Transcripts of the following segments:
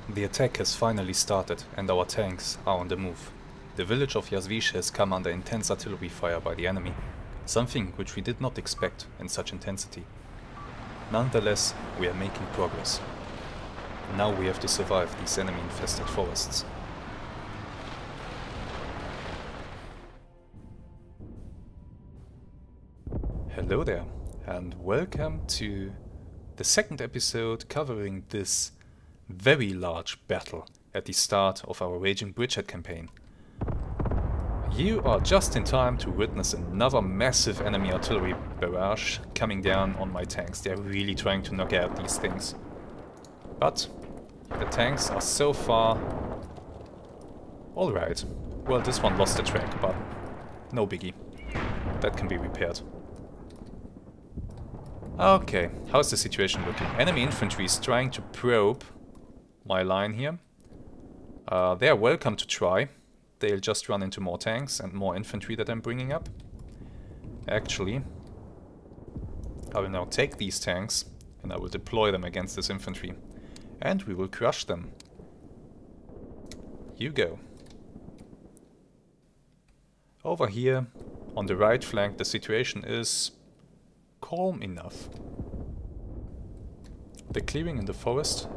The attack has finally started and our tanks are on the move. The village of Yazvish has come under intense artillery fire by the enemy, something which we did not expect in such intensity. Nonetheless, we are making progress. Now we have to survive these enemy-infested forests. Hello there, and welcome to the second episode covering this very large battle at the start of our raging Bridgehead campaign. You are just in time to witness another massive enemy artillery barrage coming down on my tanks. They are really trying to knock out these things. But the tanks are so far alright. Well, this one lost the track, but no biggie. That can be repaired. Okay, how's the situation looking? Enemy infantry is trying to probe my line here. They are welcome to try. They'll just run into more tanks and more infantry that I'm bringing up. Actually, I will now take these tanks and I will deploy them against this infantry. And we will crush them. You go. Over here, on the right flank, the situation is calm enough. The clearing in the forest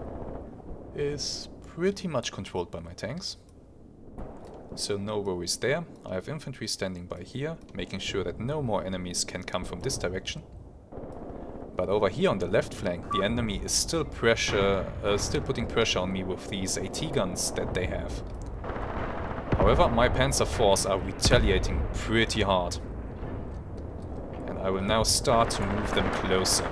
is pretty much controlled by my tanks. So no worries there. I have infantry standing by here, making sure that no more enemies can come from this direction. But over here on the left flank, the enemy is still putting pressure on me with these AT guns that they have. However, my Panzer force are retaliating pretty hard. And I will now start to move them closer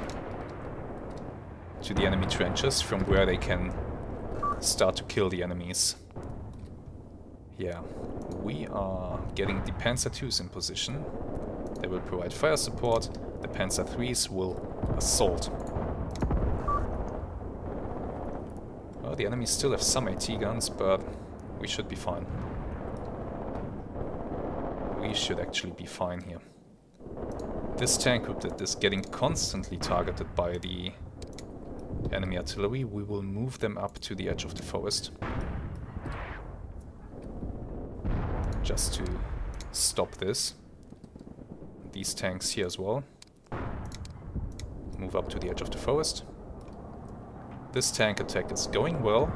to the enemy trenches, from where they can start to kill the enemies. Yeah, we are getting the Panzer IIs in position. They will provide fire support. The Panzer IIIs will assault. Well, the enemies still have some AT guns, but we should be fine. We should actually be fine here. This tank group that is getting constantly targeted by the enemy artillery, we will move them up to the edge of the forest. Just to stop this. These tanks here as well. Move up to the edge of the forest. This tank attack is going well,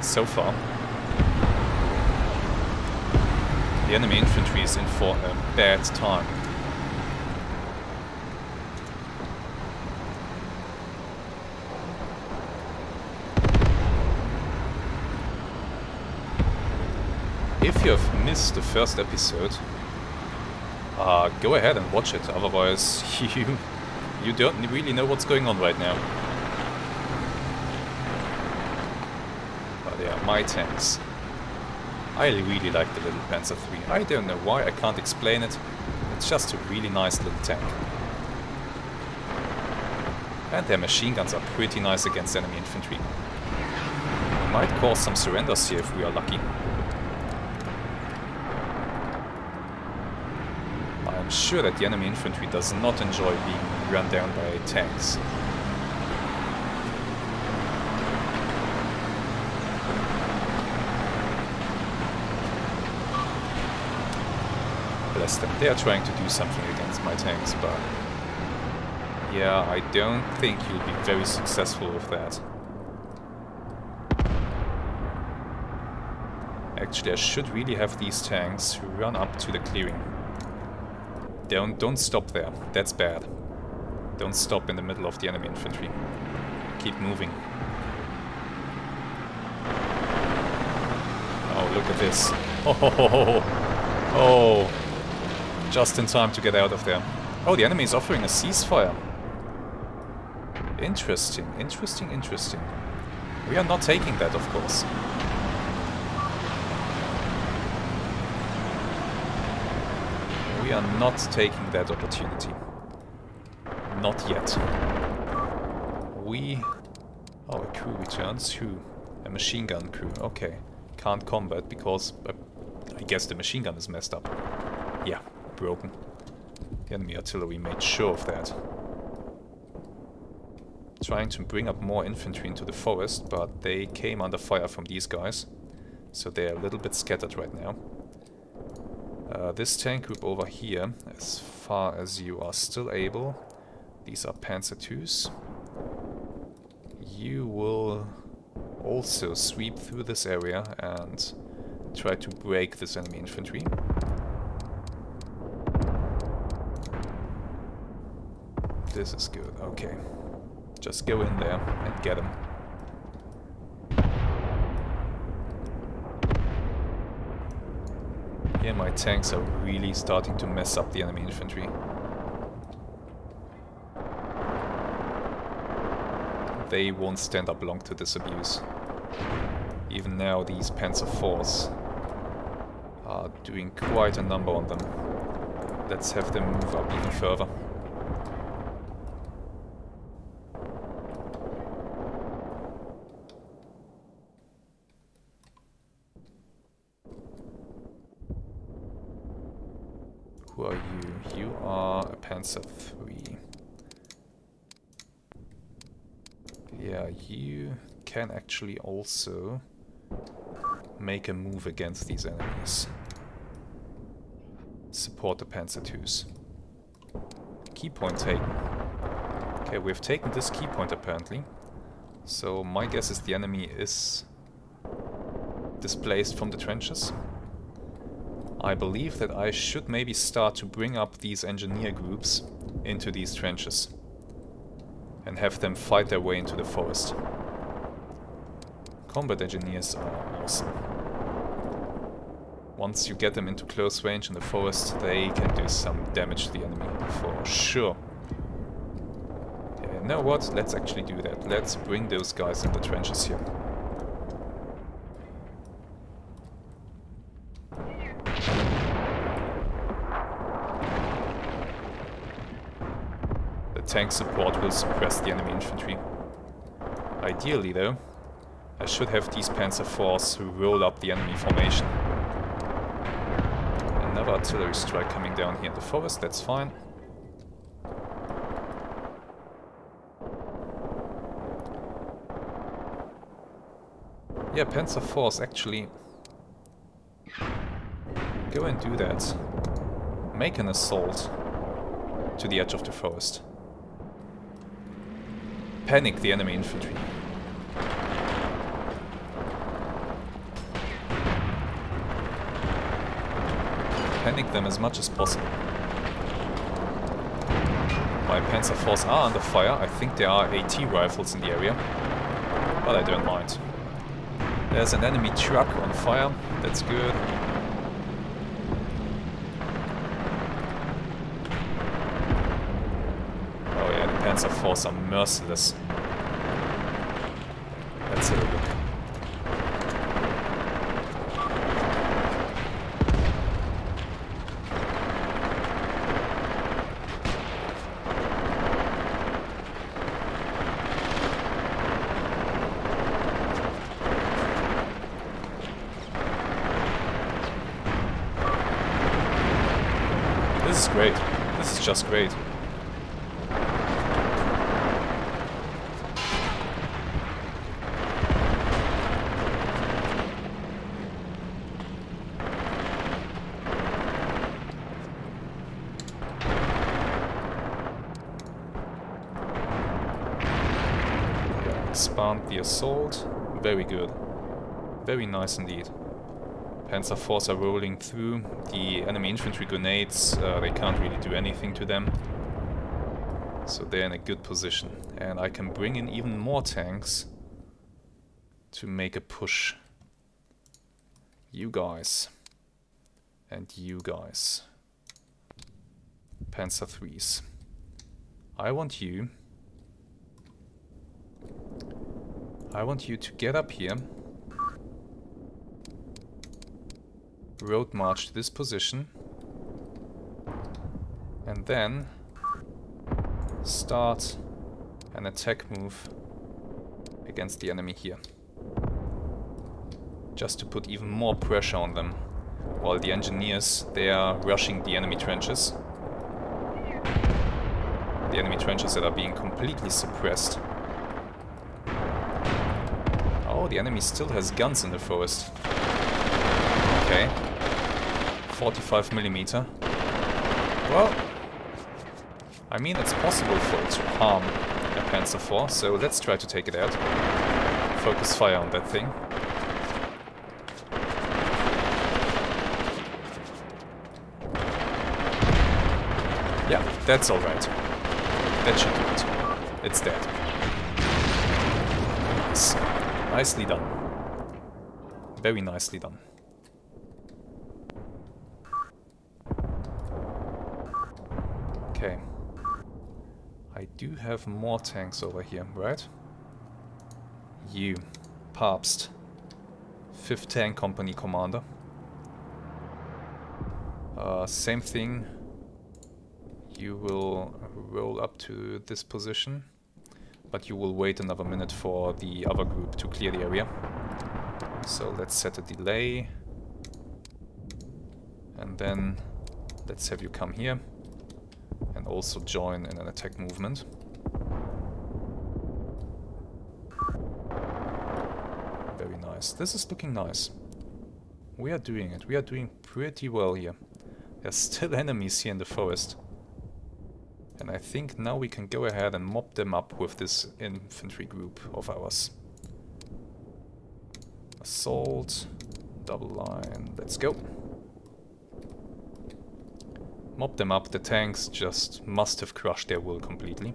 so far. The enemy infantry is in for a bad time. If you have missed the first episode, go ahead and watch it, otherwise you don't really know what's going on right now. But they are my tanks. I really like the little Panzer III. I don't know why, I can't explain it. It's just a really nice little tank. And their machine guns are pretty nice against enemy infantry. We might cause some surrenders here if we are lucky. I'm sure that the enemy infantry does not enjoy being run down by tanks. Bless them, they are trying to do something against my tanks, but yeah, I don't think you'll be very successful with that. Actually, I should really have these tanks run up to the clearing. Don't stop there. That's bad. Don't stop in the middle of the enemy infantry. Keep moving. Oh, look at this. Oh. Just in time to get out of there. Oh, the enemy is offering a ceasefire. Interesting. We are not taking that, of course. We are not taking that opportunity. Not yet. Oh, a crew returns. Who? A machine gun crew. Okay. Can't combat because I guess the machine gun is messed up. Yeah, broken. The enemy artillery made sure of that. trying to bring up more infantry into the forest, but they came under fire from these guys. So they're a little bit scattered right now. This tank group over here, as far as you are still able, these are Panzer IIs. You will also sweep through this area and try to break this enemy infantry. This is good, okay. Just go in there and get him. Here my tanks are really starting to mess up the enemy infantry. They won't stand up long to this abuse. Even now these Panzer IVs are doing quite a number on them. Let's have them move up even further. Who are you? You are a Panzer III. Yeah, you can actually also make a move against these enemies. Support the Panzer IIs. Key point taken. Okay, we've taken this key point apparently. So my guess is the enemy is displaced from the trenches. I believe that I should maybe start to bring up these engineer groups into these trenches and have them fight their way into the forest. Combat engineers are awesome. Once you get them into close range in the forest, they can do some damage to the enemy, for sure. Yeah, you know what? Let's actually do that. Let's bring those guys in the trenches here. Tank support will suppress the enemy infantry. Ideally though, I should have these Panzer IVs who roll up the enemy formation. Another artillery strike coming down here in the forest, that's fine. Yeah, Panzer IVs actually go and do that. Make an assault to the edge of the forest. Panic the enemy infantry. Panic them as much as possible. My Panzer IVs are under fire. I think there are AT rifles in the area, but I don't mind. There's an enemy truck on fire. That's good. Panzer IVs are merciless. Let's have a look. This is great. This is just great. Expand the assault. Very good. Very nice indeed. Panzer IVs are rolling through. The enemy infantry grenades, they can't really do anything to them. So they're in a good position. And I can bring in even more tanks to make a push. You guys. And you guys. Panzer IIIs. I want you to get up here, road march to this position, and then start an attack move against the enemy here. Just to put even more pressure on them, while the engineers, they are rushing the enemy trenches. The enemy trenches that are being completely suppressed Oh, the enemy still has guns in the forest. Okay. 45mm. Well, I mean, it's possible for it to harm a Panzer IV, so let's try to take it out. Focus fire on that thing. Yeah, that's alright. That should do it. It's dead. Nice. Nicely done. Very nicely done. Okay. I do have more tanks over here, right? You, Papst, 5th Tank Company Commander. Same thing. You will roll up to this position, but you will wait another minute for the other group to clear the area. So let's set a delay. And then let's have you come here and also join in an attack movement. Very nice. This is looking nice. We are doing it. We are doing pretty well here. There's still enemies here in the forest. And I think now we can go ahead and mop them up with this infantry group of ours. Assault, double line, let's go. Mop them up, the tanks just must have crushed their will completely.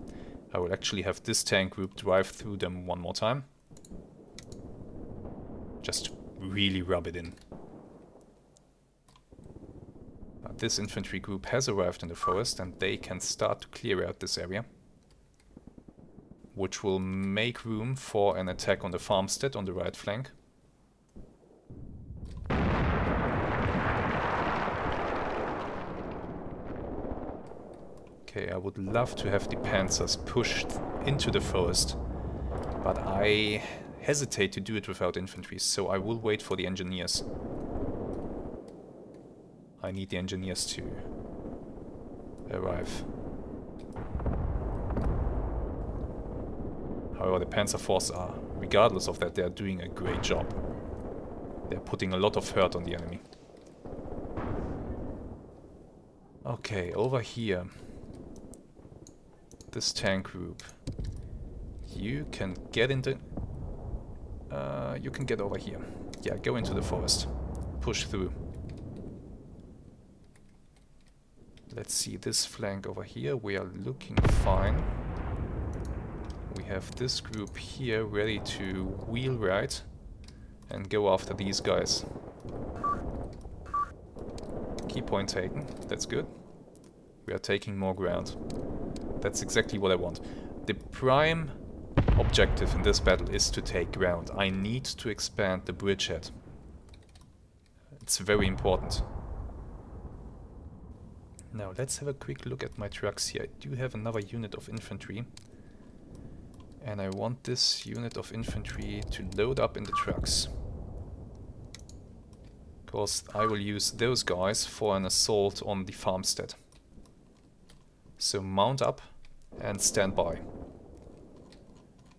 I will actually have this tank group drive through them one more time. Just really rub it in. This infantry group has arrived in the forest and they can start to clear out this area, which will make room for an attack on the farmstead on the right flank. Okay, I would love to have the panzers pushed into the forest, but I hesitate to do it without infantry, so I will wait for the engineers. I need the engineers to arrive. However, the Panzer IVs are, regardless of that, they are doing a great job. They're putting a lot of hurt on the enemy. Okay, over here. This tank group. You can get into... you can get over here. Yeah, go into the forest. Push through. Let's see this flank over here. We are looking fine. We have this group here ready to wheel right and go after these guys. Key point taken. That's good. We are taking more ground. That's exactly what I want. The prime objective in this battle is to take ground. I need to expand the bridgehead. It's very important. Now let's have a quick look at my trucks here. I do have another unit of infantry. And I want this unit of infantry to load up in the trucks. Because I will use those guys for an assault on the farmstead. So mount up and stand by.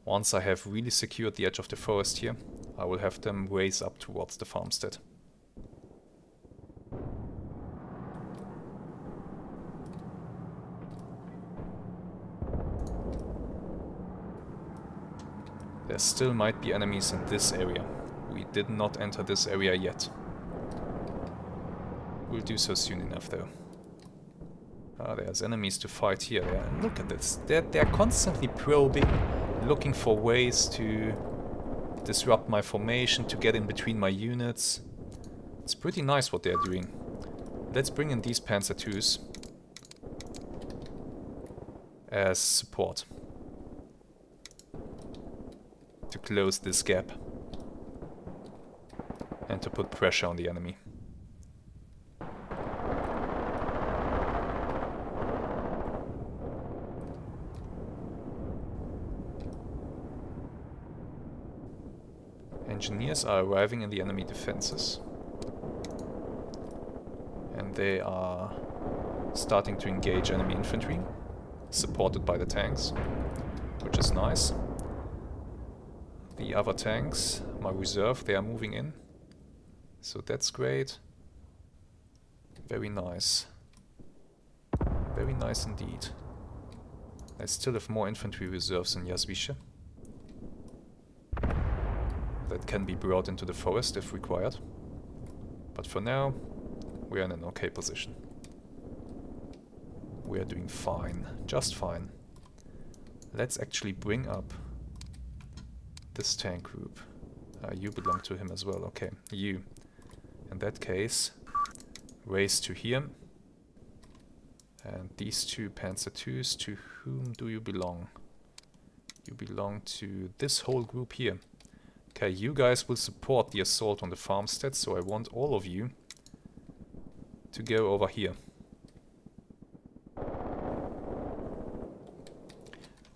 Once I have really secured the edge of the forest here, I will have them race up towards the farmstead. There still might be enemies in this area. We did not enter this area yet. We'll do so soon enough though. There's enemies to fight here. Look at this. They're constantly probing, looking for ways to disrupt my formation, to get in between my units. It's pretty nice what they're doing. Let's bring in these Panzer IIs as support to close this gap and to put pressure on the enemy. Engineers are arriving in the enemy defenses and they are starting to engage enemy infantry, supported by the tanks, which is nice. the other tanks, my reserve, they are moving in. So that's great. Very nice. Very nice indeed. I still have more infantry reserves in Jaswice that can be brought into the forest if required. But for now, we are in an okay position. We are doing fine, just fine. Let's actually bring up this tank group. You belong to him as well, okay. You, in that case, race to here. And these two Panzer IIs, to whom do you belong? You belong to this whole group here. Okay, you guys will support the assault on the farmstead, so I want all of you to go over here.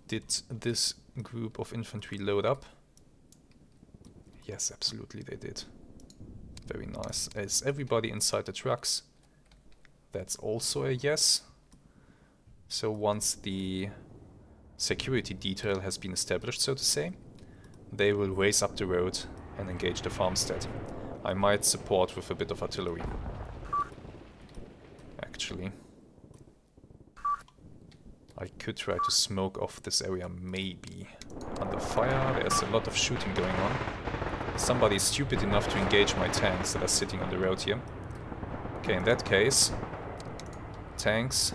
Did this group of infantry load up? Yes, absolutely they did. Very nice. Is everybody inside the trucks? That's also a yes. So once the security detail has been established, so to say, they will race up the road and engage the farmstead. I might support with a bit of artillery. Actually. I could try to smoke off this area, maybe. Under fire, there's a lot of shooting going on. Somebody is stupid enough to engage my tanks that are sitting on the road here. Okay, in that case, tanks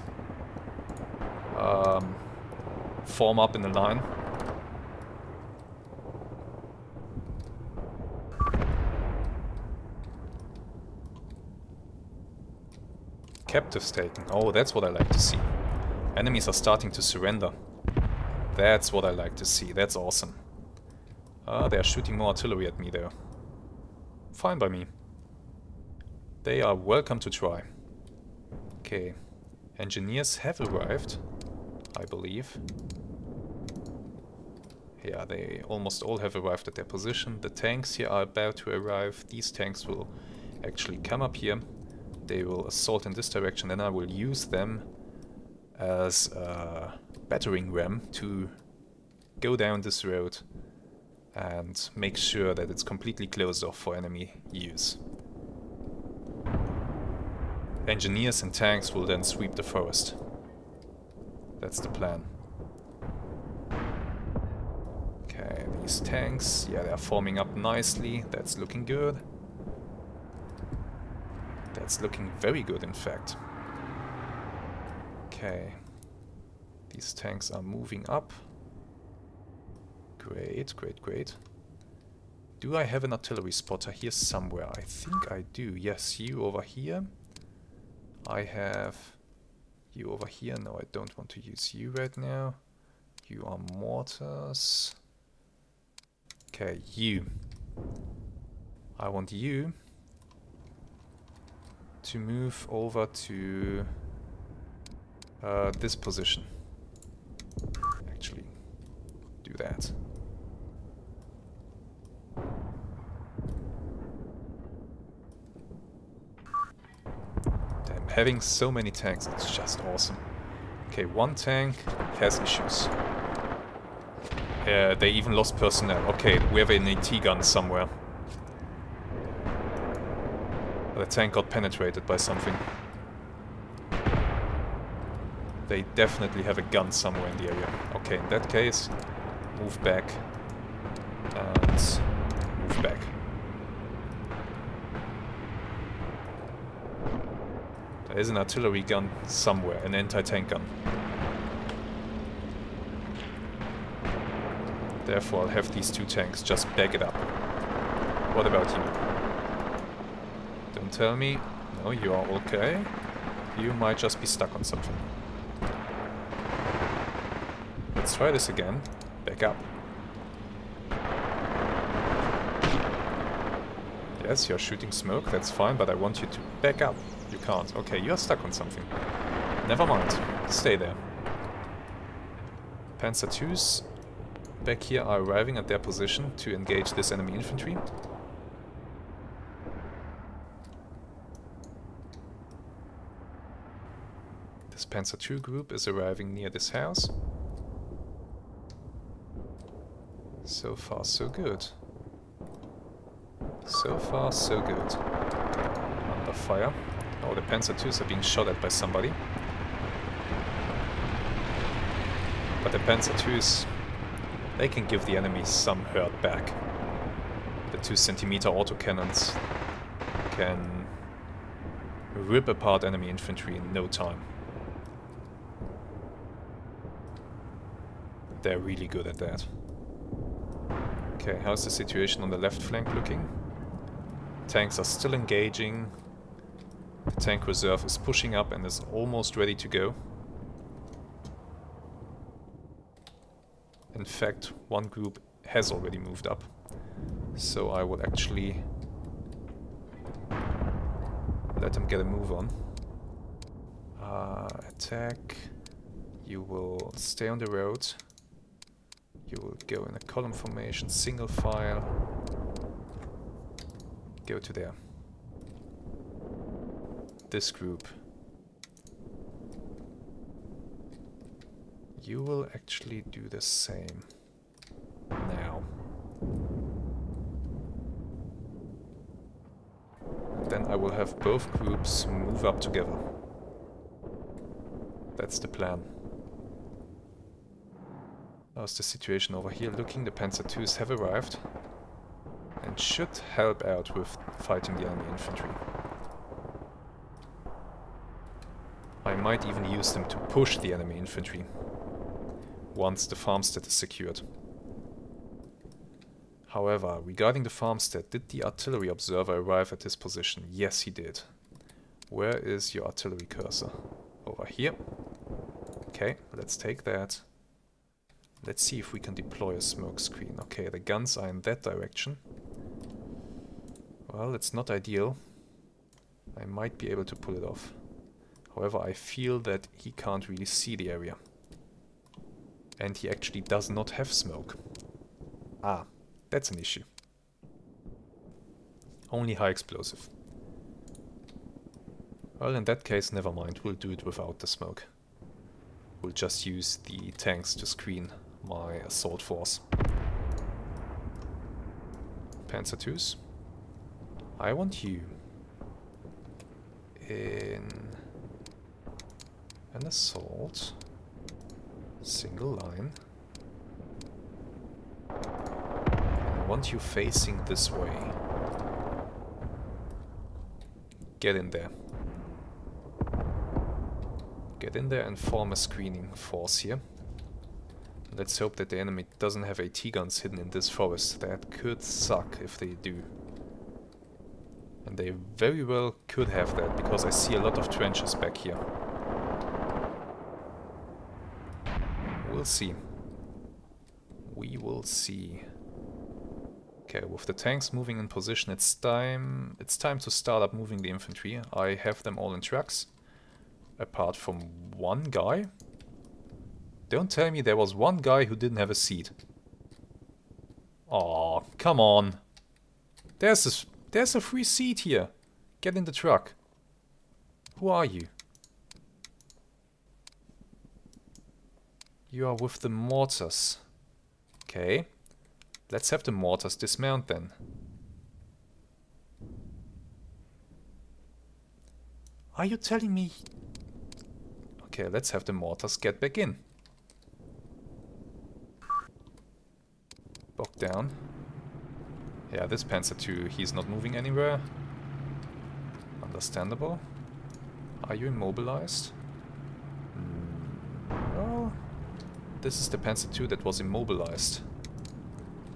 form up in a line. Captives taken. Oh, that's what I like to see. Enemies are starting to surrender. That's what I like to see. That's awesome. They are shooting more artillery at me there. Fine by me. They are welcome to try. Okay. Engineers have arrived, I believe. Yeah, they almost all have arrived at their position. The tanks here are about to arrive. These tanks will actually come up here. They will assault in this direction, and I will use them as a battering ram to go down this road and make sure that it's completely closed off for enemy use. Engineers and tanks will then sweep the forest. That's the plan. Okay, these tanks, yeah, they're forming up nicely. That's looking good. That's looking very good, in fact. Okay. These tanks are moving up. Great, great, great. Do I have an artillery spotter here somewhere? I think I do. Yes, you over here. I have you over here. No, I don't want to use you right now. You are mortars. Okay, you. I want you to move over to this position. Actually, do that. Damn, having so many tanks, it's just awesome. Okay, one tank has issues. They even lost personnel. Okay, we have an AT gun somewhere. The tank got penetrated by something. They definitely have a gun somewhere in the area. Okay, in that case, move back. And move back. There is an artillery gun somewhere, an anti-tank gun. Therefore, I'll have these two tanks just back it up. What about you? Don't tell me. No, you are okay. You might just be stuck on something. Let's try this again. Back up. Yes, you're shooting smoke, that's fine, but I want you to back up. You can't. Okay, you're stuck on something. Never mind. Stay there. Panzer IIs back here are arriving at their position to engage this enemy infantry. This Panzer II group is arriving near this house. So far, so good. So far, so good. Under fire. Oh, the Panzer IIs are being shot at by somebody. But the Panzer IIs, they can give the enemy some hurt back. The 2cm autocannons can rip apart enemy infantry in no time. They're really good at that. Okay, how's the situation on the left flank looking? Tanks are still engaging. The tank reserve is pushing up and is almost ready to go. In fact, one group has already moved up. So I will actually let them get a move on. Attack. You will stay on the road. You will go in a column formation, single file. Go to there. This group. You will actually do the same. Now. And then I will have both groups move up together. That's the plan. How's the situation over here looking? The Panzer IIs have arrived and should help out with fighting the enemy infantry. I might even use them to push the enemy infantry once the farmstead is secured. However, regarding the farmstead, did the artillery observer arrive at his position? Yes, he did. Where is your artillery cursor? Over here. Okay, let's take that. Let's see if we can deploy a smoke screen. Okay, the guns are in that direction. Well, it's not ideal. I might be able to pull it off. However, I feel that he can't really see the area. And he actually does not have smoke. Ah, that's an issue. Only high explosive. Well, in that case, never mind. We'll do it without the smoke. We'll just use the tanks to screen my assault force. Panzer IIs. I want you in an assault. Single line. I want you facing this way. Get in there. Get in there and form a screening force here. Let's hope that the enemy doesn't have AT guns hidden in this forest. That could suck if they do. And they very well could have that, because I see a lot of trenches back here. We'll see. We will see. Okay, with the tanks moving in position, it's time to start up moving the infantry. I have them all in trucks. Apart from one guy. Don't tell me there was one guy who didn't have a seat. Aw, come on. There's a free seat here. Get in the truck. Who are you? You are with the mortars. Okay. Let's have the mortars dismount then. Are you telling me? Okay, let's have the mortars get back in. Bog down. Yeah, this Panzer II, he's not moving anywhere. Understandable. Are you immobilized? Well, this is the Panzer II that was immobilized.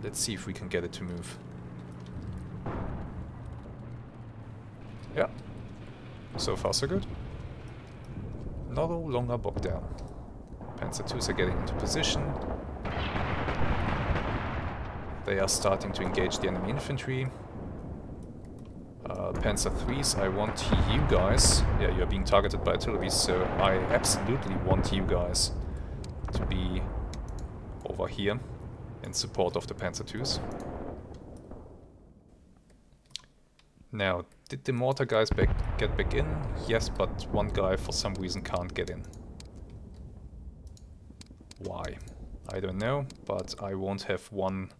Let's see if we can get it to move. Yeah. So far so good. No longer bogged down. Panzer IIs are getting into position. They are starting to engage the enemy infantry. Panzer IIIs, I want you guys... Yeah, you're being targeted by artillery, so I absolutely want you guys to be over here in support of the Panzer IIs. Now, did the mortar guys get back in? Yes, but one guy for some reason can't get in. Why? I don't know, but I won't have one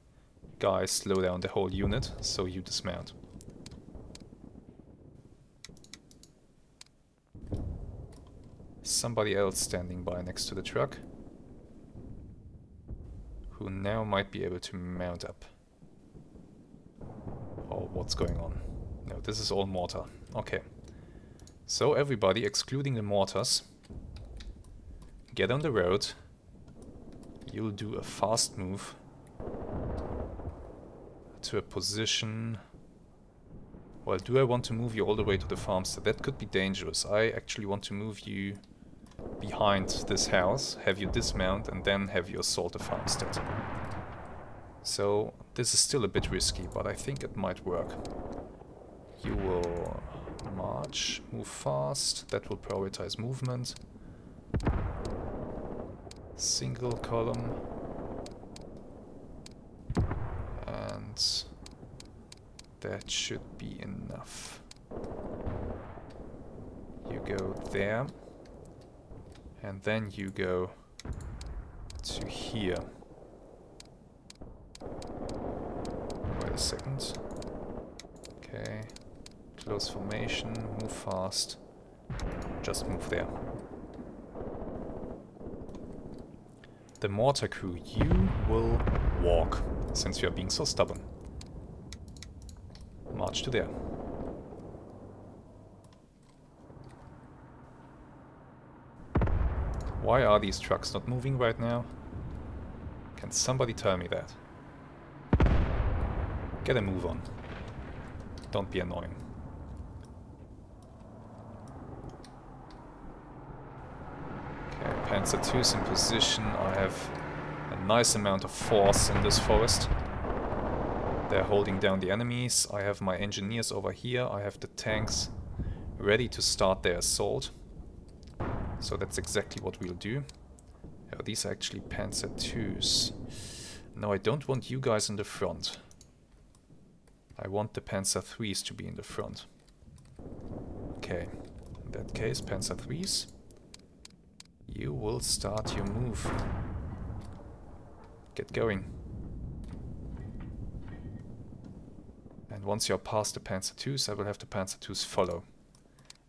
guys slow down the whole unit, so you dismount. Somebody else standing by next to the truck, who now might be able to mount up. Oh, what's going on? No, this is all mortar. Okay. So everybody, excluding the mortars, get on the road. You'll do a fast move to a position... Well, do I want to move you all the way to the farmstead? That could be dangerous. I actually want to move you behind this house, have you dismount, and then have you assault the farmstead. So, this is still a bit risky, but I think it might work. You will march, move fast, that will prioritize movement. Single column. And that should be enough. You go there. And then you go to here. Wait a second. Okay. Close formation, move fast. Just move there. The mortar crew, you will walk, since you are being so stubborn. March to there. Why are these trucks not moving right now? Can somebody tell me that? Get a move on. Don't be annoying. Okay, Panzer II's in position. I have a nice amount of force in this forest. They're holding down the enemies. I have my engineers over here. I have the tanks ready to start their assault. So that's exactly what we'll do. Oh, these are actually Panzer II's. No, I don't want you guys in the front. I want the Panzer III's to be in the front. Okay, in that case, Panzer III's. You will start your move. Get going. And once you're past the Panzer II's, I will have the Panzer II's follow.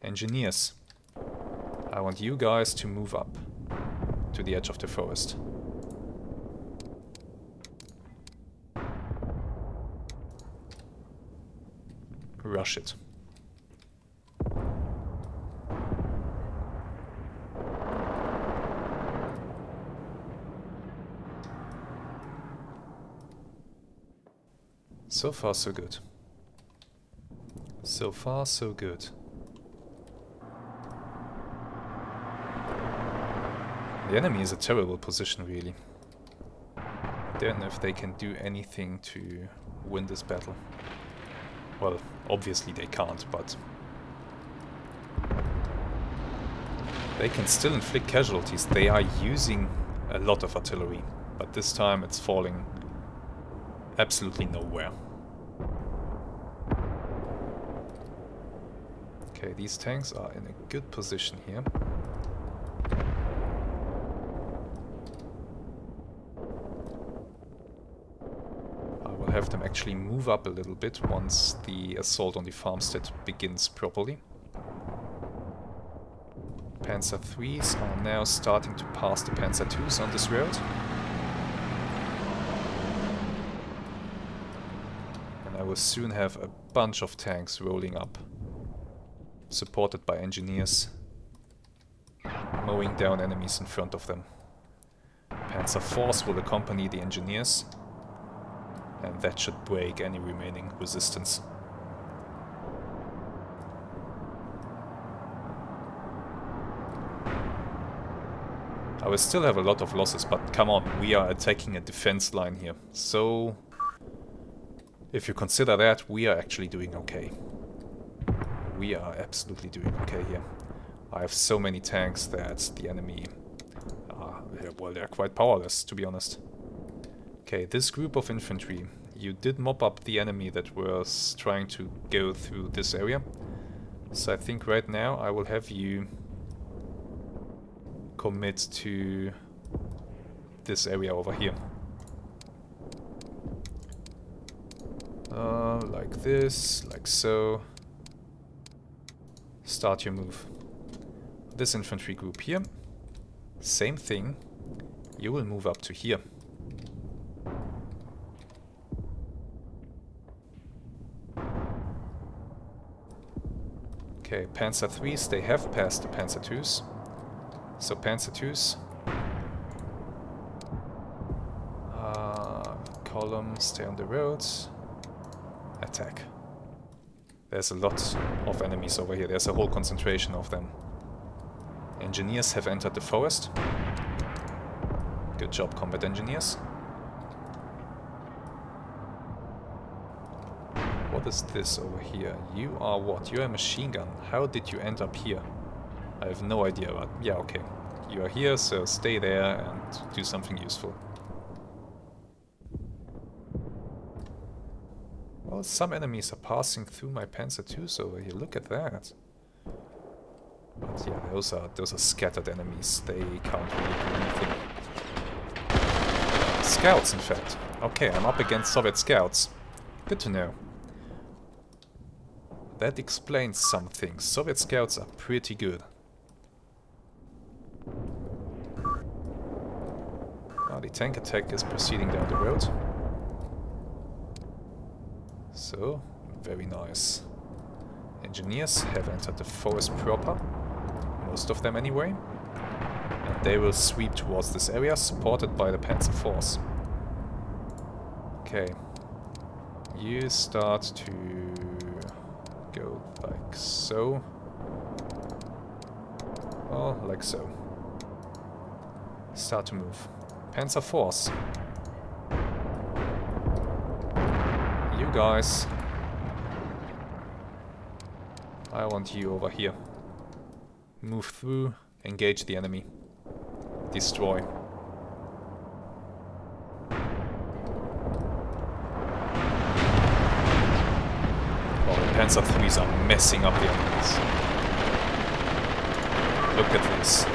Engineers. I want you guys to move up to the edge of the forest. Rush it. So far, so good. So far, so good. The enemy is a terrible position, really. I don't know if they can do anything to win this battle. Well, obviously they can't, but they can still inflict casualties. They are using a lot of artillery, but this time it's falling absolutely nowhere. Okay, these tanks are in a good position here. Have them actually move up a little bit once the assault on the farmstead begins properly. Panzer III's are now starting to pass the Panzer II's on this road. And I will soon have a bunch of tanks rolling up, supported by engineers, mowing down enemies in front of them. Panzer IV's will accompany the engineers, and that should break any remaining resistance. I will still have a lot of losses, but come on, we are attacking a defense line here. So, if you consider that, we are actually doing okay. We are absolutely doing okay here. I have so many tanks that the enemy well, they're quite powerless, to be honest. Okay, this group of infantry, you did mop up the enemy that was trying to go through this area. So I think right now I will have you commit to this area over here. Like this, like so. Start your move. This infantry group here, same thing. You will move up to here. Okay, Panzer IIIs, they have passed the Panzer IIs. So Panzer IIs. Column, stay on the roads. Attack. There's a lot of enemies over here. There's a whole concentration of them. Engineers have entered the forest. Good job, combat engineers. What is this over here? You are what? You're a machine gun. How did you end up here? I have no idea, but yeah, okay. You are here, so stay there and do something useful. Well, some enemies are passing through my Panzer IIs over here. Look at that. But yeah, those are scattered enemies. They can't really do anything. Scouts, in fact. Okay, I'm up against Soviet scouts. Good to know. That explains some things. Soviet scouts are pretty good. Now the tank attack is proceeding down the road. So, very nice. Engineers have entered the forest proper. Most of them anyway. And they will sweep towards this area, supported by the Panzer Force. Okay. You start to go like so. Well, like so. Start to move. Panzer Force. You guys. I want you over here. Move through, engage the enemy. Destroy. Oh, the Panzer IIIs are messing up the enemies. Look at this.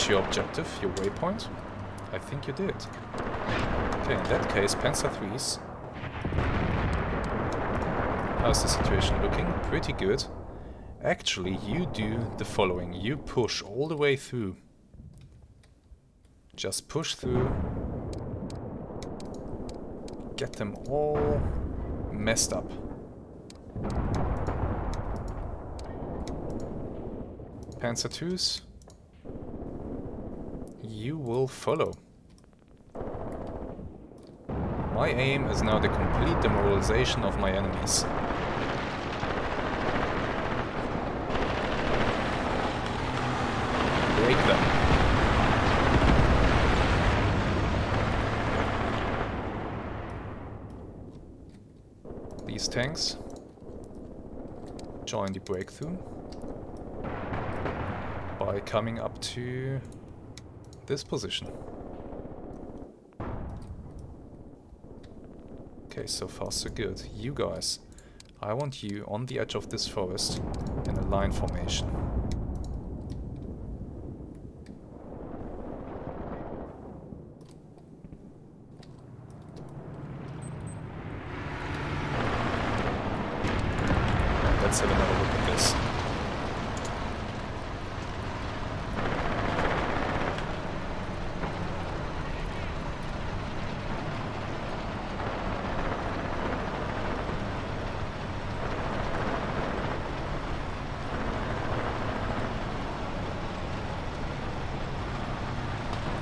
Your objective, your waypoint? I think you did. Okay, in that case, Panzer IIIs. How's the situation looking? Pretty good. Actually, you do the following. You push all the way through. Just push through. Get them all messed up. Panzer IIs. You will follow. My aim is now the complete demoralization of my enemies. Break them. These tanks join the breakthrough by coming up to this position. Okay, so far so good. You guys, I want you on the edge of this forest in a line formation. Let's have another look at this.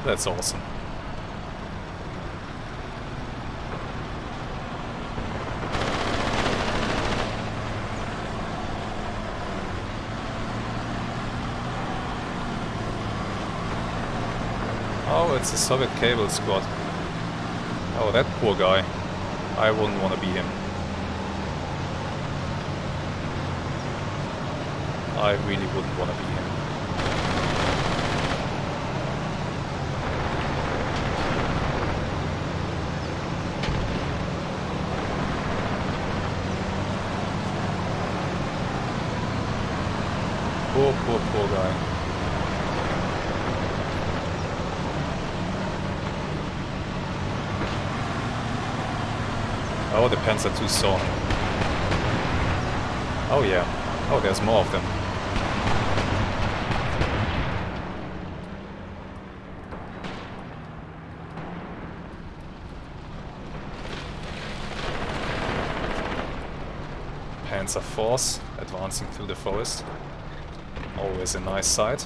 That's awesome. Oh, it's a Soviet cable squad. Oh, that poor guy. I wouldn't want to be him. I really wouldn't want to be him. Oh, the Panzer II saw. Oh yeah. Oh, there's more of them. Panzer Force advancing through the forest. Always a nice sight.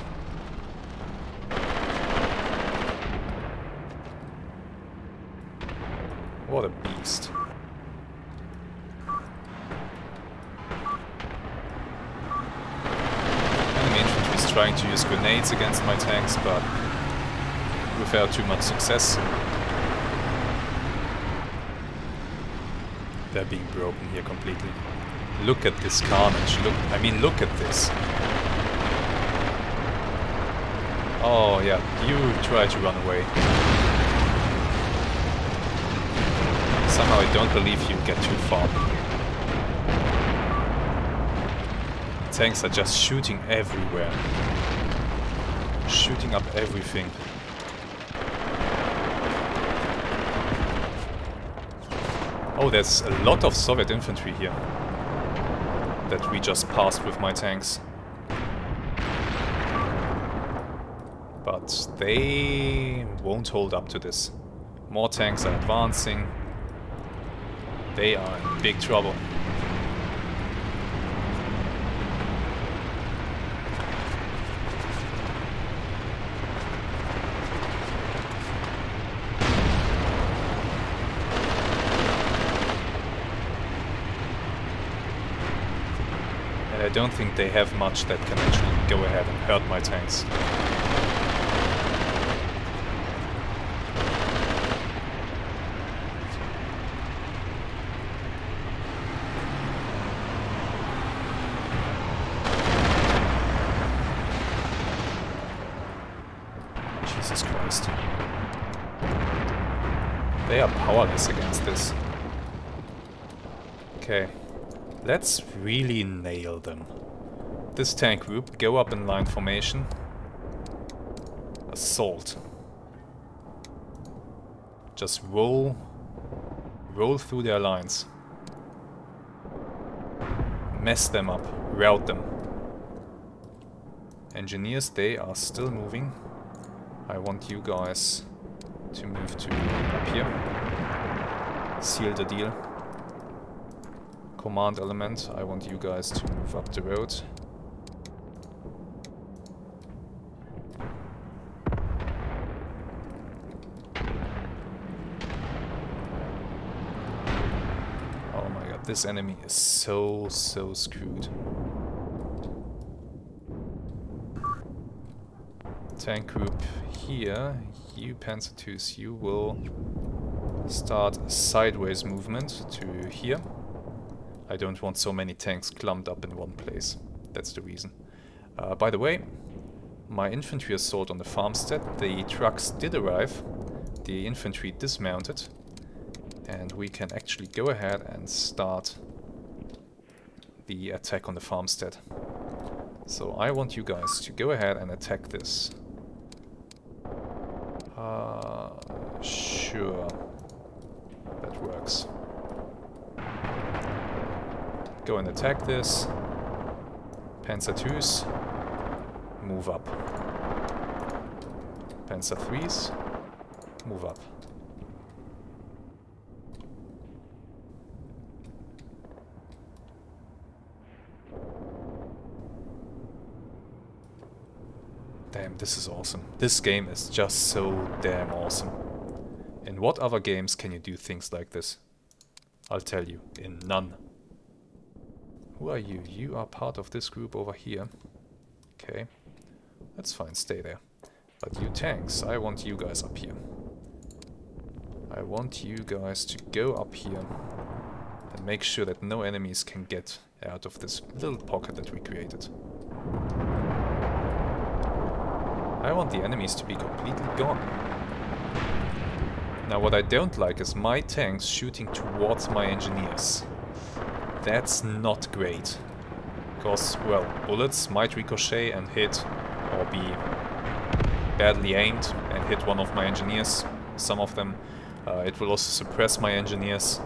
What a beast. Enemy infantry is trying to use grenades against my tanks, but without too much success. They're being broken here completely. Look at this carnage. Look at this. Oh yeah, you try to run away. Somehow I don't believe you get too far. Tanks are just shooting everywhere. Shooting up everything. Oh, there's a lot of Soviet infantry here that we just passed with my tanks. But they won't hold up to this. More tanks are advancing. They are in big trouble. And I don't think they have much that can actually go ahead and hurt my tanks. Jesus Christ. They are powerless against this. Okay. Let's really nail them. This tank group, go up in line formation. Assault. Just roll through their lines. Mess them up. Rout them. Engineers, they are still moving. I want you guys to move to up here. Seal the deal. Command element, I want you guys to move up the road. Oh my god, this enemy is so screwed. Tank group here, you Panzer IIs, you will start a sideways movement to here. I don't want so many tanks clumped up in one place. That's the reason. By the way, my infantry assault on the farmstead, the trucks did arrive. The infantry dismounted. And we can actually go ahead and start the attack on the farmstead. So I want you guys to go ahead and attack this. Sure. That works. Go and attack this. Panzer IIs, move up. Panzer IIIs, move up. Damn, this is awesome. This game is just so damn awesome. In what other games can you do things like this? I'll tell you, in none. Who are you? You are part of this group over here. Okay. That's fine, stay there. But you tanks, I want you guys up here. I want you guys to go up here and make sure that no enemies can get out of this little pocket that we created. I want the enemies to be completely gone. Now what I don't like is my tanks shooting towards my engineers. That's not great. Because, well, bullets might ricochet and hit, or be badly aimed and hit one of my engineers. Some of them. It will also suppress my engineers.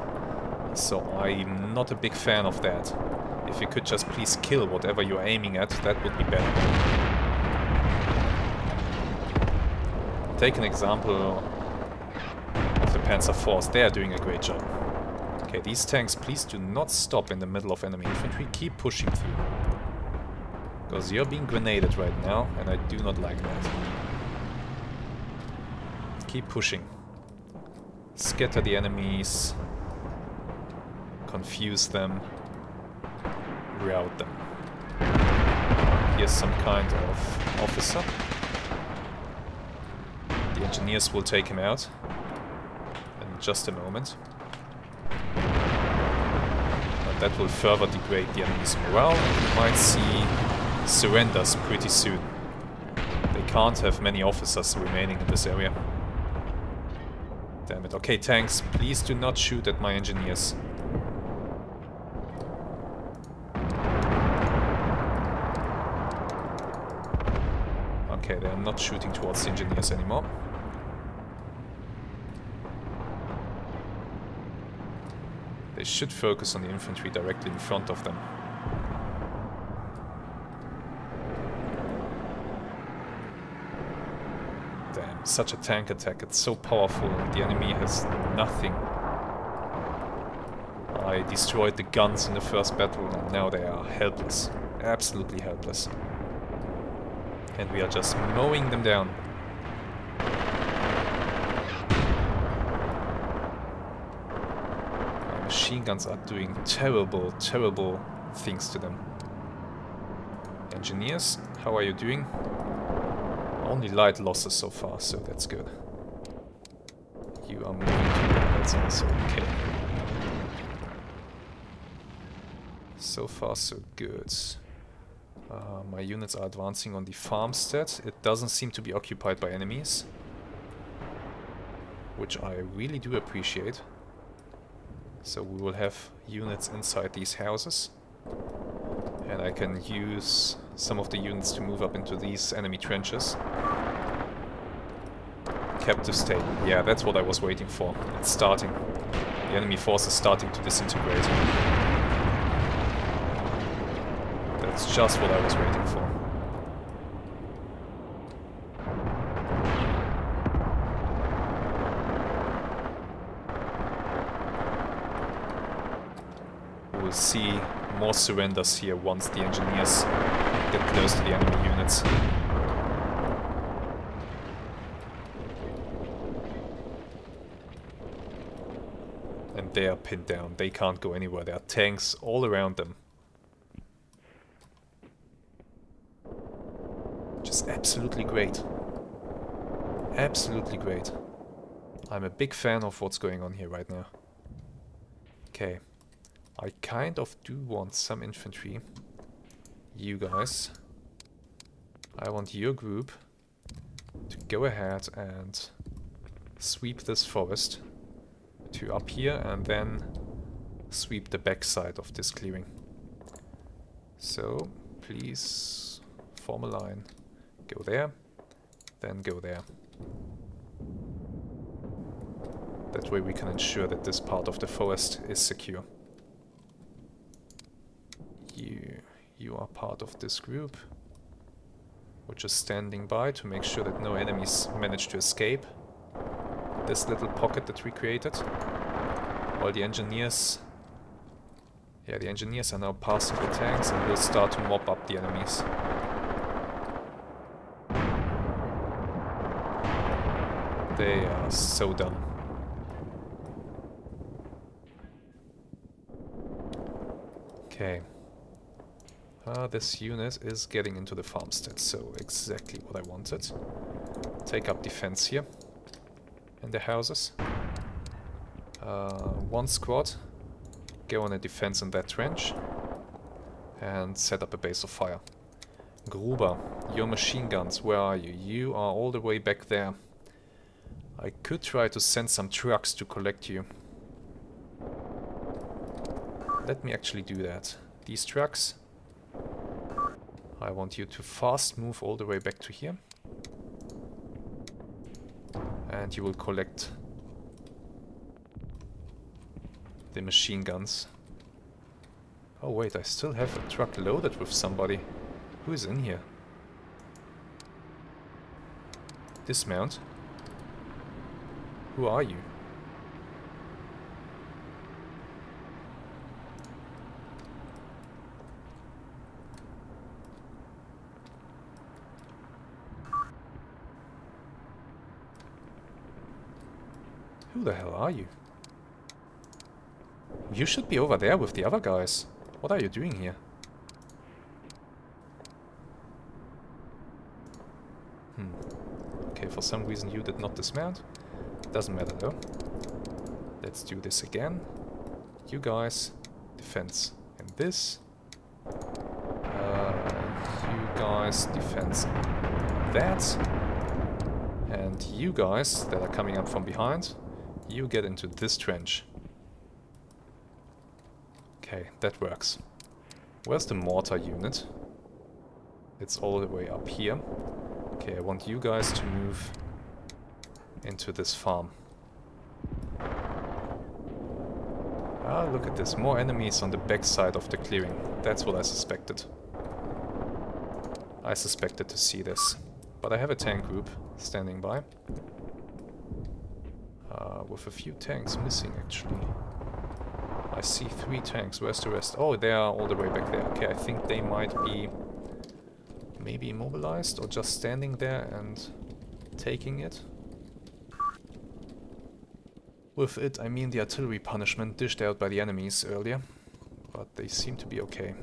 So I'm not a big fan of that. If you could just please kill whatever you're aiming at, that would be better. Take an example of the Panzer Force. They are doing a great job. Okay, these tanks, please do not stop in the middle of enemy infantry. Keep pushing through. Because you're being grenaded right now, and I do not like that. Keep pushing. Scatter the enemies. Confuse them. Rout them. Here's some kind of officer. The engineers will take him out in just a moment. But that will further degrade the enemy's morale, and we might see surrenders pretty soon. They can't have many officers remaining in this area. Damn it. Okay, tanks, please do not shoot at my engineers. Okay, they are not shooting towards the engineers anymore. They should focus on the infantry directly in front of them. Damn, such a tank attack, it's so powerful, the enemy has nothing. I destroyed the guns in the first battle and now they are helpless. Absolutely helpless. And we are just mowing them down. My machine guns are doing terrible, terrible things to them. Engineers, how are you doing? Only light losses so far, so that's good. You are moving to that, that's also okay. So far so good. My units are advancing on the farmstead. It doesn't seem to be occupied by enemies, which I really do appreciate. So we will have units inside these houses. And I can use some of the units to move up into these enemy trenches. Captive state. Yeah, that's what I was waiting for. It's starting. The enemy force is starting to disintegrate. That's just what I was waiting for. We'll see more surrenders here once the engineers get close to the enemy units. And they are pinned down. They can't go anywhere. There are tanks all around them. Just absolutely great. Absolutely great. I'm a big fan of what's going on here right now. Okay. I kind of do want some infantry. You guys. I want your group to go ahead and sweep this forest to up here and then sweep the backside of this clearing. So, please form a line. Go there, then go there. That way we can ensure that this part of the forest is secure. You are part of this group, which is standing by to make sure that no enemies manage to escape this little pocket that we created. While the engineers... Yeah, the engineers are now passing the tanks and will start to mop up the enemies. They are so done. Okay. This unit is getting into the farmstead, so exactly what I wanted. Take up defense here in the houses. One squad, go on a defense in that trench and set up a base of fire. Gruber, your machine guns, where are you? You are all the way back there. I could try to send some trucks to collect you. Let me actually do that. These trucks, I want you to fast move all the way back to here. And you will collect the machine guns. Oh wait, I still have a truck loaded with somebody. Who is in here? Dismount. Who are you? Who the hell are you? You should be over there with the other guys. What are you doing here? Okay, for some reason you did not dismount. Doesn't matter though. Let's do this again. You guys, defense. And this. You guys, defense. That. And you guys that are coming up from behind, you get into this trench. Okay, that works. Where's the mortar unit? It's all the way up here. Okay, I want you guys to move into this farm. Ah, look at this. More enemies on the back side of the clearing. That's what I suspected. I suspected to see this. But I have a tank group standing by. With a few tanks missing, actually. I see 3 tanks. Where's the rest? Oh, they are all the way back there. Okay, I think they might be maybe immobilized or just standing there and taking it. With it, I mean the artillery punishment dished out by the enemies earlier. But they seem to be okay.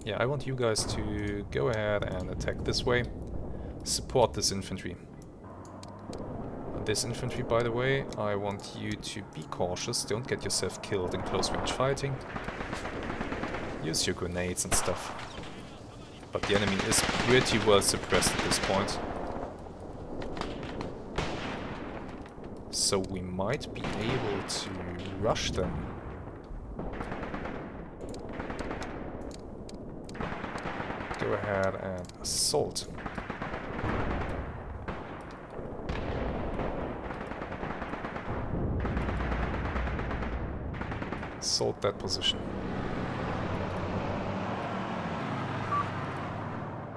Yeah, I want you guys to go ahead and attack this way. Support this infantry. This infantry, by the way, I want you to be cautious. Don't get yourself killed in close range fighting. Use your grenades and stuff. But the enemy is pretty well suppressed at this point. So we might be able to rush them. Go ahead and assault. Assault that position.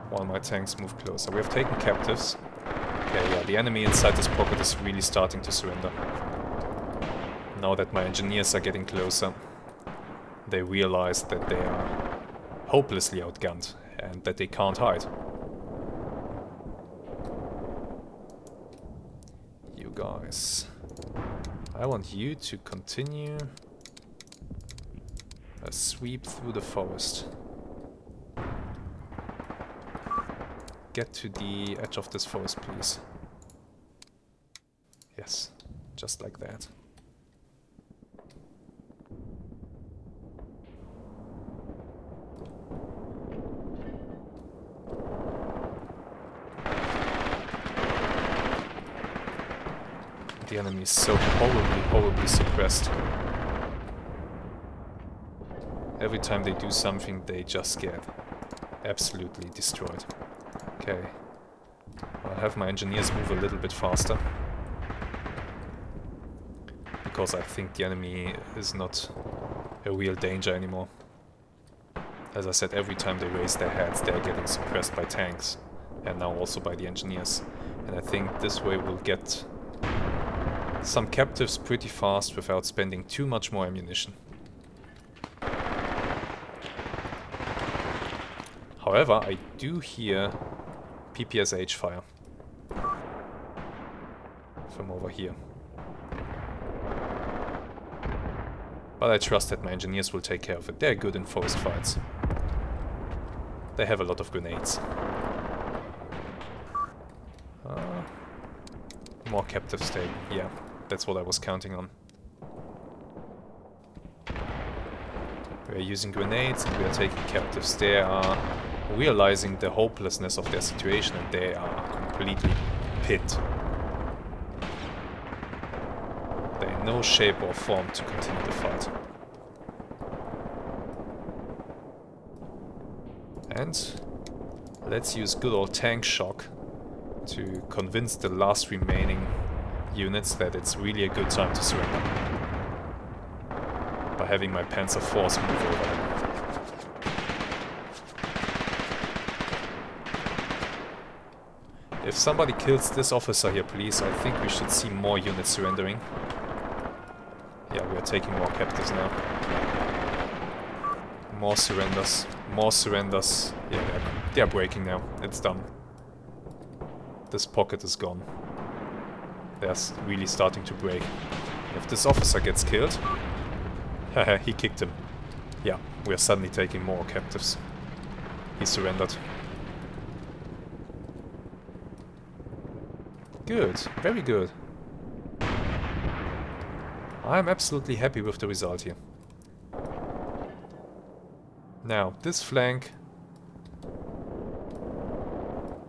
While my tanks move closer. We have taken captives. Okay, yeah, the enemy inside this pocket is really starting to surrender. Now that my engineers are getting closer, they realize that they are hopelessly outgunned and that they can't hide. You guys, I want you to continue a sweep through the forest. Get to the edge of this forest, please. Yes, just like that. The enemy is so horribly suppressed. Every time they do something, they just get absolutely destroyed. Okay, I'll have my engineers move a little bit faster. Because I think the enemy is not a real danger anymore. As I said, every time they raise their heads, they're getting suppressed by tanks. And now also by the engineers. And I think this way we'll get some captives pretty fast without spending too much more ammunition. However, I do hear PPSH fire from over here. But I trust that my engineers will take care of it. They're good in forest fights. They have a lot of grenades. More captives taken. Yeah, that's what I was counting on. We're using grenades and we are taking captives. They are realizing the hopelessness of their situation and they are completely pinned. They're in no shape or form to continue the fight. And let's use good old tank shock to convince the last remaining units that it's really a good time to surrender. by having my Panzer force move over them. If somebody kills this officer here, please, I think we should see more units surrendering. Yeah, we are taking more captives now. More surrenders. More surrenders. Yeah, they're breaking now. It's done. This pocket is gone. They're really starting to break. If this officer gets killed... Haha, he kicked him. Yeah, we are suddenly taking more captives. He surrendered. Good, very good. I'm absolutely happy with the result here. Now, this flank...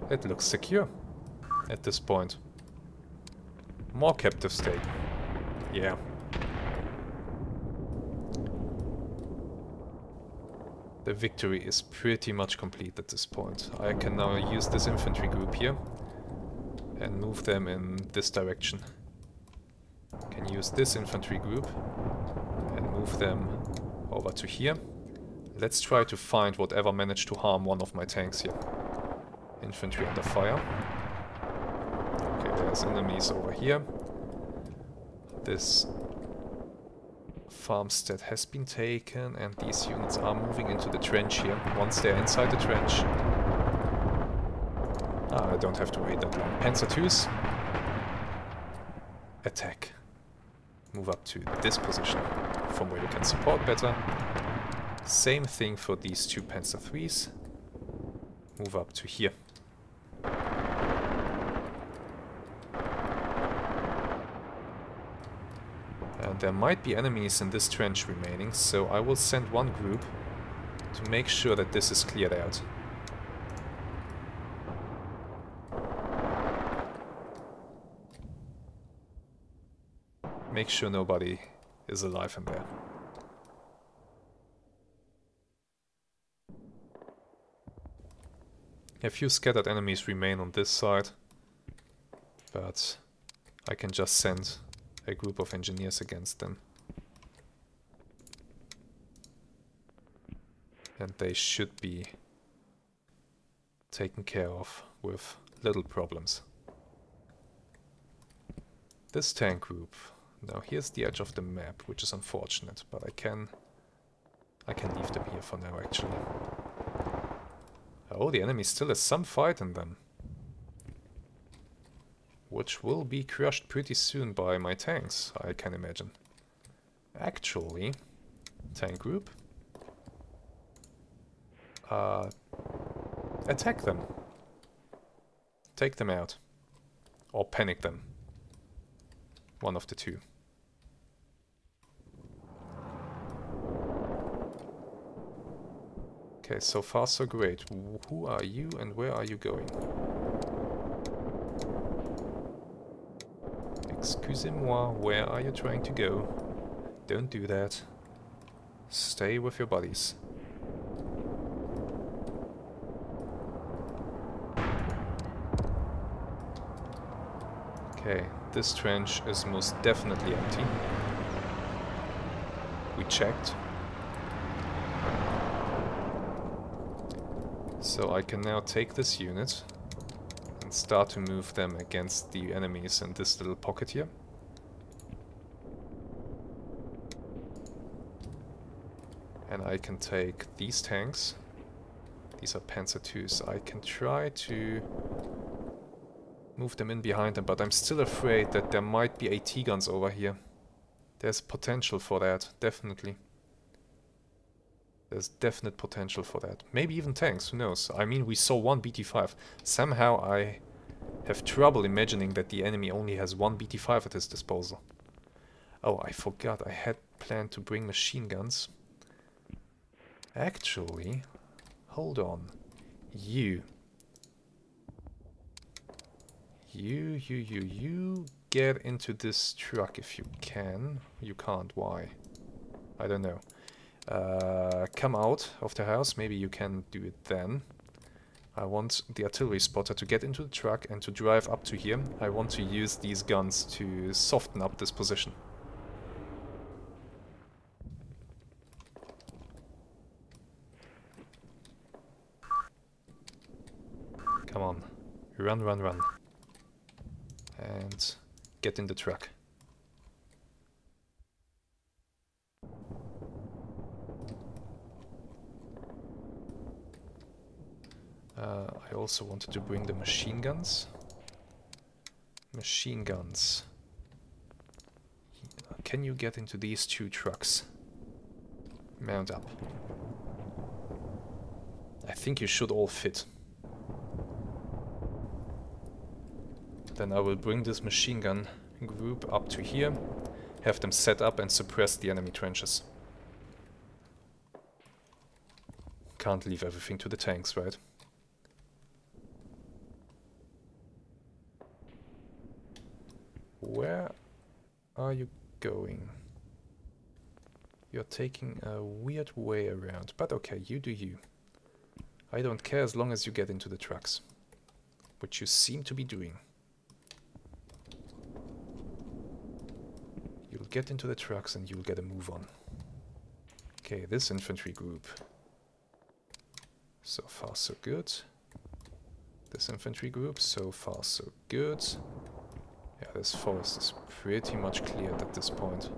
It looks secure at this point. More captives taken. Yeah. The victory is pretty much complete at this point. I can now use this infantry group here and move them in this direction. Can use this infantry group and move them over to here. Let's try to find whatever managed to harm one of my tanks here. Infantry under fire. Okay, there's enemies over here. This farmstead has been taken and these units are moving into the trench here. Once they're inside the trench... I don't have to wait that long. Panzer IIs. Attack. Move up to this position, from where you can support better. Same thing for these two Panzer IIIs. Move up to here. And there might be enemies in this trench remaining, so I will send one group to make sure that this is cleared out. Make sure nobody is alive in there. A few scattered enemies remain on this side, but I can just send a group of engineers against them. And they should be taken care of with little problems. This tank group. Now here's the edge of the map, which is unfortunate, but I can leave them here for now actually. Oh, the enemy still has some fight in them. Which will be crushed pretty soon by my tanks, I can imagine. Actually, tank group. Attack them. Take them out. Or panic them. One of the two. Okay, so far so great. Who are you and where are you going? Excusez-moi, where are you trying to go? Don't do that. Stay with your buddies. Okay, this trench is most definitely empty. We checked. So I can now take this unit and start to move them against the enemies in this little pocket here. And I can take these tanks. These are Panzer IIs. I can try to move them in behind them, but I'm still afraid that there might be AT guns over here. There's potential for that, definitely. There's definite potential for that. Maybe even tanks, who knows? I mean, we saw one BT-5. Somehow I have trouble imagining that the enemy only has one BT-5 at his disposal. Oh, I forgot. I had planned to bring machine guns. Actually, hold on. You get into this truck if you can. You can't, why? I don't know. Come out of the house, maybe you can do it then. I want the artillery spotter to get into the truck and to drive up to here. I want to use these guns to soften up this position. Run, run, run. And get in the truck. I also wanted to bring the machine guns. Machine guns. Can you get into these two trucks? Mount up. I think you should all fit. Then I will bring this machine gun group up to here, have them set up and suppress the enemy trenches. Can't leave everything to the tanks, right? Where are you going? You're taking a weird way around, but okay, you do you. I don't care as long as you get into the trucks, which you seem to be doing. You'll get into the trucks and you'll get a move on. Okay, this infantry group. So far so good. This infantry group, so far so good. Yeah, this forest is pretty much cleared at this point.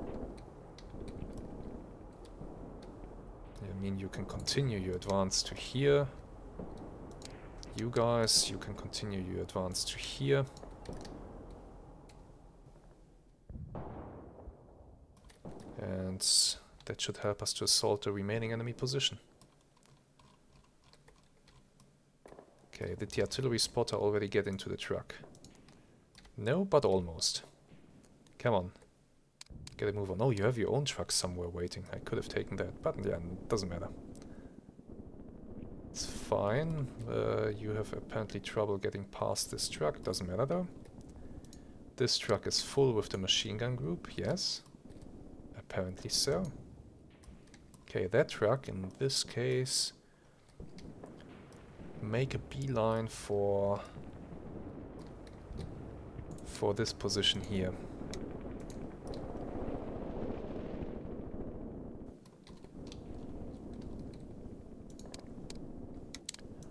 I mean, you can continue your advance to here. You guys, you can continue your advance to here. And that should help us to assault the remaining enemy position. Okay, did the artillery spotter already get into the truck? No, but almost. Come on. Get a move on. Oh, you have your own truck somewhere waiting. I could have taken that, but yeah, doesn't matter. It's fine. You have apparently trouble getting past this truck. Doesn't matter though. This truck is full with the machine gun group, yes. Apparently so. Okay, that truck, in this case, make a beeline for this position here.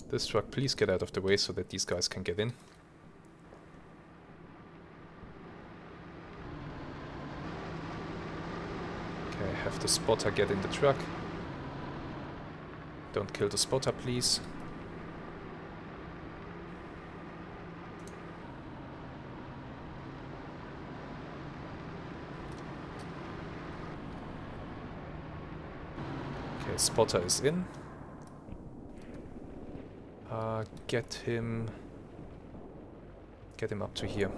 This truck, please get out of the way so that these guys can get in. Okay, have the spotter get in the truck. Don't kill the spotter, please. Okay, spotter is in. Get him up to here.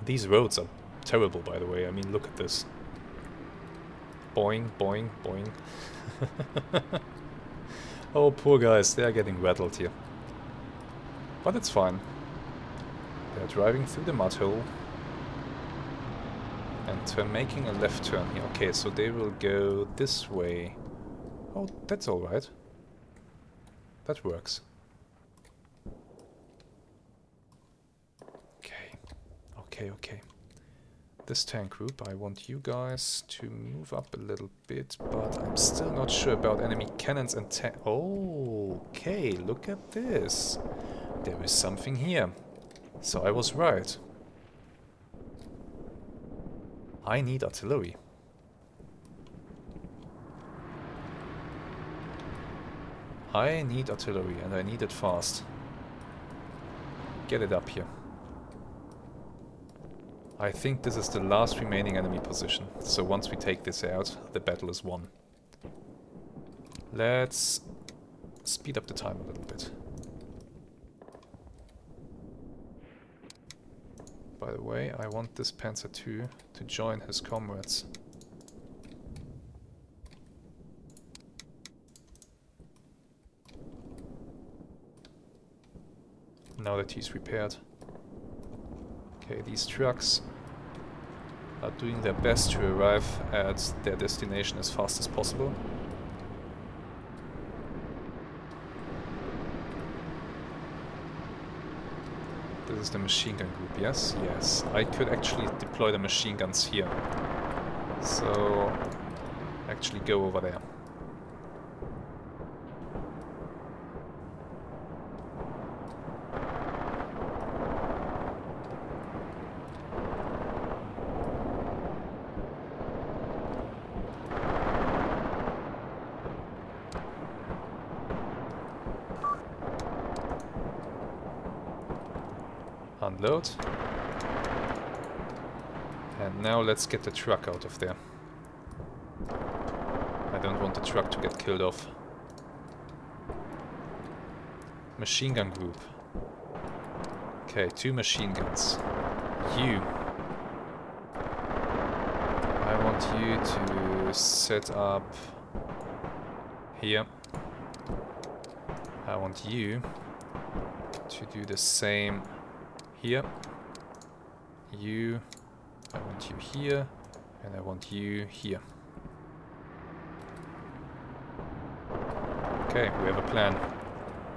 These roads are terrible, by the way. I mean, look at this. Boing, boing, boing. Oh, poor guys, they are getting rattled here. But it's fine. They're driving through the mud hole. And making a left turn here. Okay, so they will go this way. Oh, that's alright. That works. Okay. This tank group, I want you guys to move up a little bit, but I'm still not sure about enemy cannons and tank. Oh, okay, look at this. There is something here. So I was right. I need artillery. I need artillery, and I need it fast. Get it up here. I think this is the last remaining enemy position. So once we take this out, the battle is won. Let's speed up the time a little bit. By the way, I want this Panzer II to join his comrades. Now that he's repaired. Okay, these trucks are doing their best to arrive at their destination as fast as possible. This is the machine gun group, yes? Yes. I could actually deploy the machine guns here. So, actually go over there. Unload. And now let's get the truck out of there. I don't want the truck to get killed off. Machine gun group. Okay, 2 machine guns. You. I want you to set up here. I want you to do the same here. You. I want you here. And I want you here. Okay, we have a plan.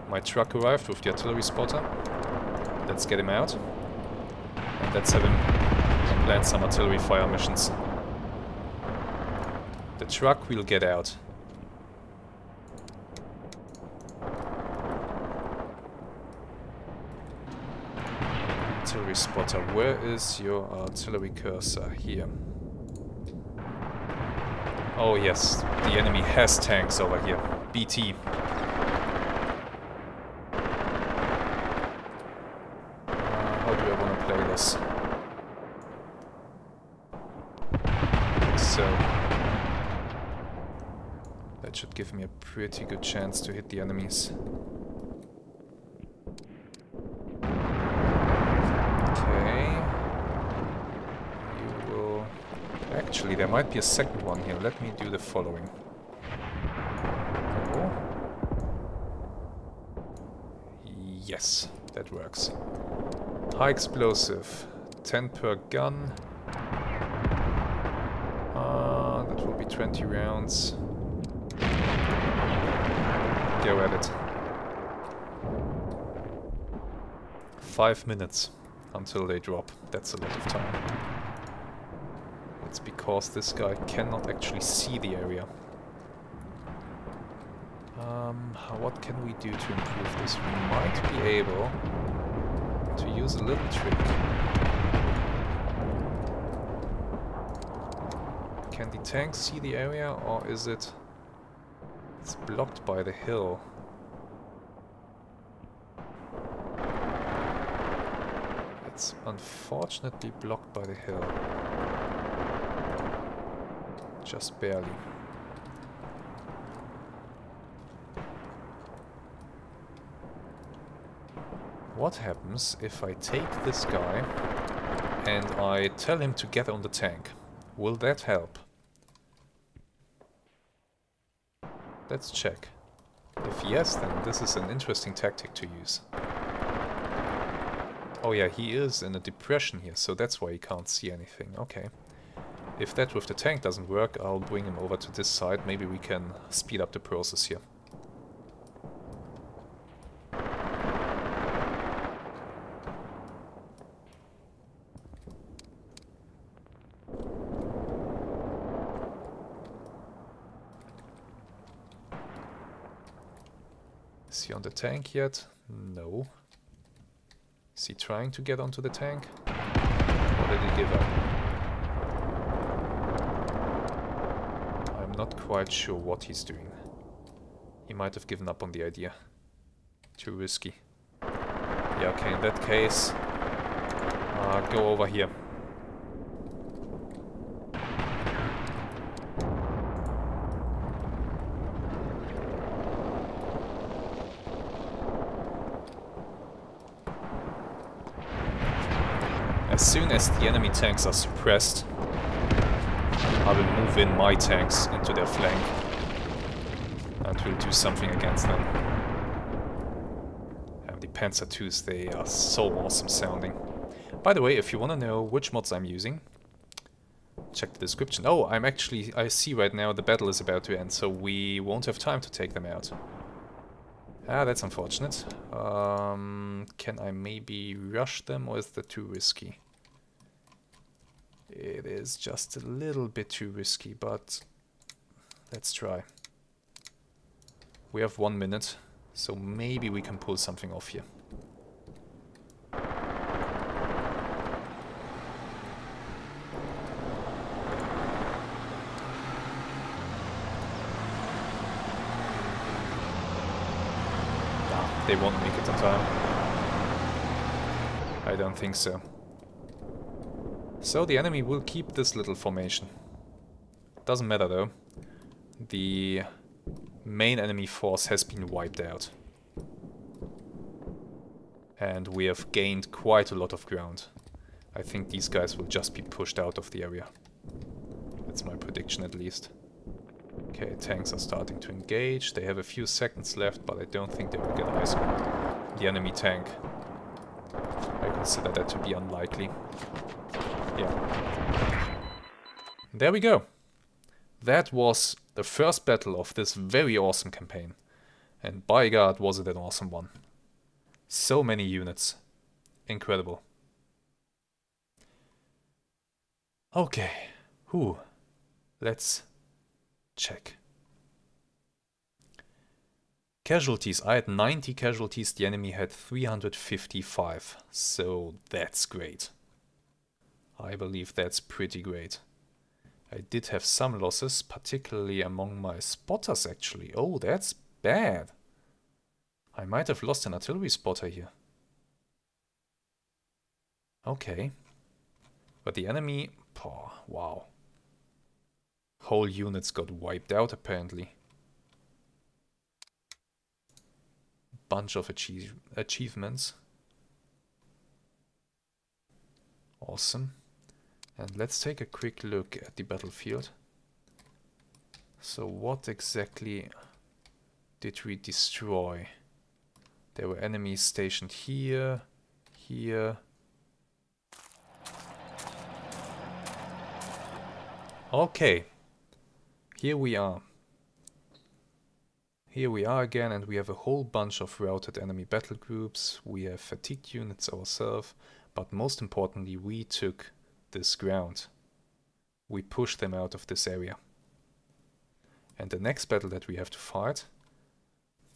My truck arrived with the artillery spotter. Let's get him out. And let's have him plan some artillery fire missions. The truck will get out. Artillery spotter, where is your artillery cursor? Here. Oh yes, the enemy has tanks over here. BT. How do I want to play this? So, that should give me a pretty good chance to hit the enemies. Actually, there might be a second one here. Let me do the following. Oh. Yes, that works. High explosive. 10 per gun. That will be 20 rounds. Go at it. 5 minutes until they drop. That's a lot of time. It's because this guy cannot actually see the area. What can we do to improve this? We might be able to use a little trick. Can the tank see the area, or is it... It's blocked by the hill. It's unfortunately blocked by the hill. Just barely. What happens if I take this guy and I tell him to get on the tank? Will that help? Let's check. If yes, then this is an interesting tactic to use. Oh yeah, he is in a depression here, so that's why he can't see anything. Okay. If that with the tank doesn't work, I'll bring him over to this side. Maybe we can speed up the process here. Is he on the tank yet? No. Is he trying to get onto the tank? Or did he give up? I'm not quite sure what he's doing. He might have given up on the idea. Too risky. Yeah, okay, in that case, go over here. As soon as the enemy tanks are suppressed, I will move in my tanks into their flank and will do something against them. And the Panzer IIs, they are so awesome sounding. By the way, if you want to know which mods I'm using, check the description. Oh, I see right now the battle is about to end, so we won't have time to take them out. Ah, that's unfortunate. Can I maybe rush them, or is that too risky? It is just a little bit too risky, but let's try. We have 1 minute, so maybe we can pull something off here. They won't make it on time. I don't think so. So the enemy will keep this little formation. Doesn't matter though. The main enemy force has been wiped out. And we have gained quite a lot of ground. I think these guys will just be pushed out of the area. That's my prediction at least. Okay, tanks are starting to engage. They have a few seconds left, but I don't think they will get eyes on the enemy tank. I consider that to be unlikely. Yeah. There we go. That was the first battle of this very awesome campaign. And by God, was it an awesome one. So many units. Incredible. Okay. Let's check. Casualties. I had 90 casualties. The enemy had 355. So that's great. I believe that's pretty great. I did have some losses, particularly among my spotters actually. Oh, that's bad. I might have lost an artillery spotter here. Okay. But the enemy... Oh, wow. Whole units got wiped out apparently. Bunch of achievements. Awesome. And let's take a quick look at the battlefield. So what exactly did we destroy? There were enemies stationed here, here. Okay. Here we are. Here we are again, and we have a whole bunch of routed enemy battle groups. We have fatigued units ourselves, but most importantly, we took this ground. We pushed them out of this area. And the next battle that we have to fight,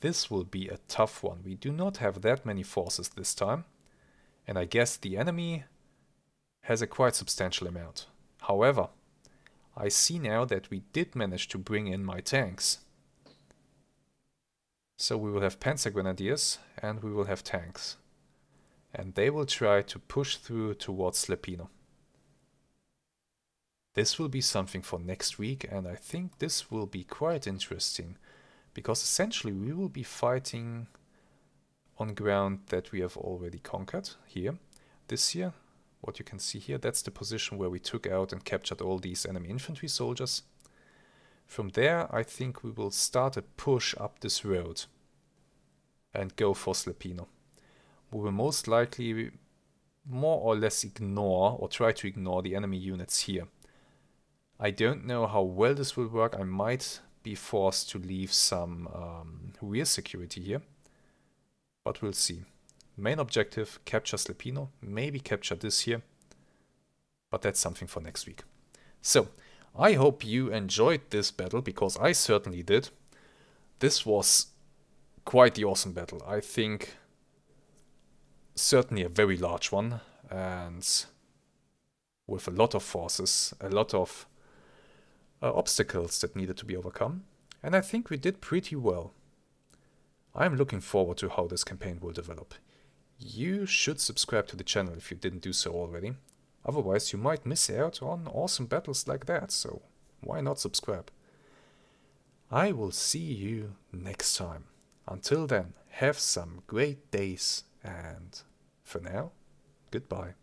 this will be a tough one. We do not have that many forces this time, and I guess the enemy has a quite substantial amount. However, I see now that we did manage to bring in my tanks. So we will have Panzer Grenadiers and we will have tanks. And they will try to push through towards Slepino. This will be something for next week, and I think this will be quite interesting. Because essentially we will be fighting on ground that we have already conquered here. This here. What you can see here, that's the position where we took out and captured all these enemy infantry soldiers. From there, I think we will start a push up this road and go for Slepino. We will most likely more or less ignore or try to ignore the enemy units here. I don't know how well this will work. I might be forced to leave some rear security here, but we'll see. Main objective, capture Slepino, maybe capture this here, but that's something for next week. So, I hope you enjoyed this battle, because I certainly did. This was quite the awesome battle. I think certainly a very large one, and with a lot of forces, a lot of obstacles that needed to be overcome, and I think we did pretty well. I'm looking forward to how this campaign will develop. You should subscribe to the channel if you didn't do so already. Otherwise you might miss out on awesome battles like that, so why not subscribe? I will see you next time. Until then, have some great days, and for now, goodbye.